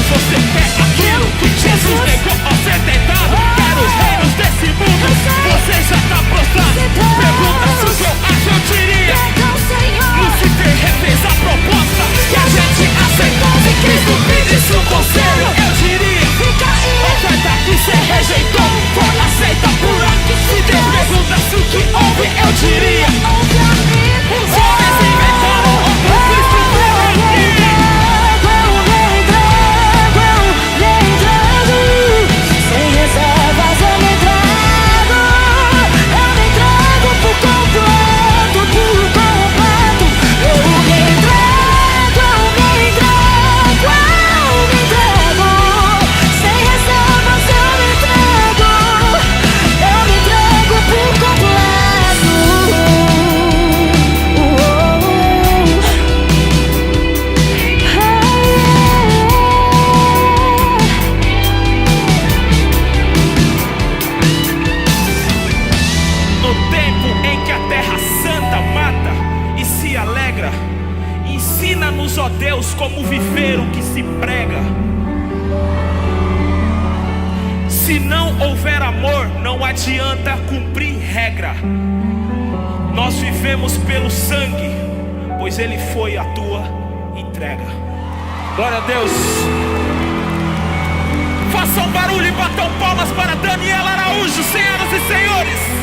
você quer aquilo que Jesus negou ao ser tentado. Quer os reinos desse mundo, você já tá prostrado. Pergunta se o que eu acho eu diria. Lúcifer refez a proposta que a gente aceitou. Se Cristo pedisse um conselho, eu diria: oferta que cê rejeitou foi aceita por aqui. Se Deus perguntasse o que houve, eu diria: os homens inventaram outro Cristo veio aqui. Sem reservas eu me entrego. Eu me entrego por completo, por completo. Eu me entrego, eu me entrego, eu me entrego. Sem reservas eu me entrego. Eu me entrego por completo. No tempo em que a terra santa mata e se alegra, ensina-nos, ó Deus, como viver o que se prega. Se não houver amor, não adianta cumprir regra. Nós vivemos pelo sangue, pois ele foi a tua entrega. Glória a Deus. Façam barulho e batam palmas para Daniela Araújo, senhoras e senhores.